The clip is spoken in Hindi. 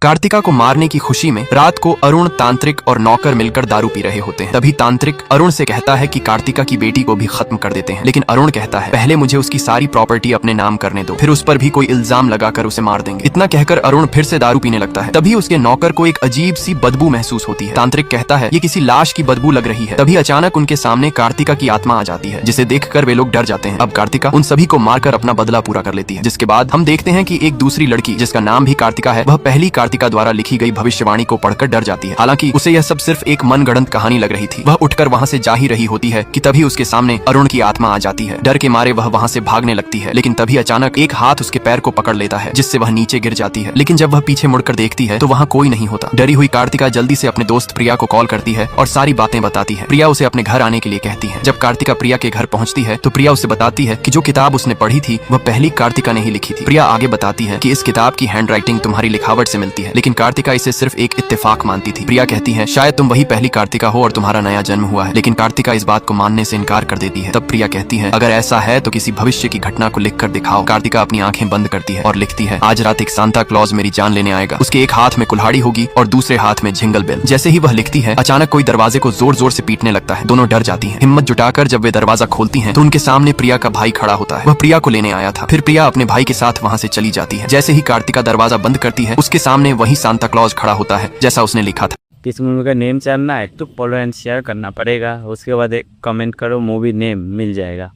कार्तिका को मारने की खुशी में रात को अरुण, तांत्रिक और नौकर मिलकर दारू पी रहे होते हैं। तभी तांत्रिक अरुण से कहता है कि कार्तिका की बेटी को भी खत्म कर देते हैं, लेकिन अरुण कहता है पहले मुझे उसकी सारी प्रॉपर्टी अपने नाम करने दो, फिर उस पर भी कोई इल्जाम लगाकर उसे मार देंगे। इतना कहकर अरुण फिर से दारू पीने लगता है। तभी उसके नौकर को एक अजीब सी बदबू महसूस होती है। तांत्रिक कहता है ये किसी लाश की बदबू लग रही है। तभी अचानक उनके सामने कार्तिका की आत्मा आ जाती है, जिसे देखकर वे लोग डर जाते हैं। अब कार्तिका उन सभी को मारकर अपना बदला पूरा कर लेती है। जिसके बाद हम देखते हैं कि एक दूसरी लड़की, जिसका नाम भी कार्तिका है, वह पहली कार्तिका द्वारा लिखी भविष्यवाणी को पढ़कर डर जाती है। हालांकि उसे यह सब सिर्फ एक मनगढ़ंत कहानी लग रही थी। वह उठकर वहां से जा ही रही होती है कि तभी उसके सामने अरुण की आत्मा आ जाती है। डर के मारे वह वहां से भागने लगती है, लेकिन तभी अचानक एक हाथ उसके पैर को पकड़ लेता है, जिससे वह नीचे गिर जाती है। लेकिन जब वह पीछे मुड़कर देखती है तो वहां कोई नहीं होता। डरी हुई कार्तिका जल्दी से अपने दोस्त प्रिया को कॉल करती है और सारी बातें बताती है। प्रिया उसे अपने घर आने के लिए कहती है। जब कार्तिका प्रिया के घर पहुंचती है तो प्रिया उसे बताती है कि जो किताब उसने पढ़ी थी वह पहली कार्तिका ने ही लिखी थी। प्रिया आगे बताती है कि इस किताब की हैंडराइटिंग तुम्हारी लिखावट से मिलती है, लेकिन कार्तिका इसे सिर्फ एक इत्तेफाक मानती थी। प्रिया कहती है शायद तुम वही पहली कार्तिका हो और तुम्हारा नया जन्म हुआ है, लेकिन कार्तिका इस बात को मानने से इनकार कर देती है। तब प्रिया कहती है अगर ऐसा है तो किसी भविष्य की घटना को लिखकर दिखाओ। कार्तिका अपनी आंखें बंद करती है और लिखती है आज रात एक सांता क्लॉज मेरी जान लेने आएगा। उसके एक हाथ में कुल्हाड़ी होगी और दूसरे हाथ में जिंगल बेल। जैसे ही वह लिखती है अचानक कोई दरवाजे को जोर जोर से पीटने लगता है। दोनों डर जाती हैं। हिम्मत जुटाकर जब वे दरवाजा खोलती हैं तो उनके सामने प्रिया का भाई खड़ा होता है। वह प्रिया को लेने आया था। फिर प्रिया अपने भाई के साथ वहां से चली जाती है। जैसे ही कार्तिका दरवाजा बंद करती है उसके सामने वही सांता क्लॉज खड़ा होता है जैसा उसने लिखा था। किस मूवी का नेम जानना है तो फॉलो एंड शेयर करना पड़ेगा। उसके बाद एक कमेंट करो, मूवी नेम मिल जाएगा।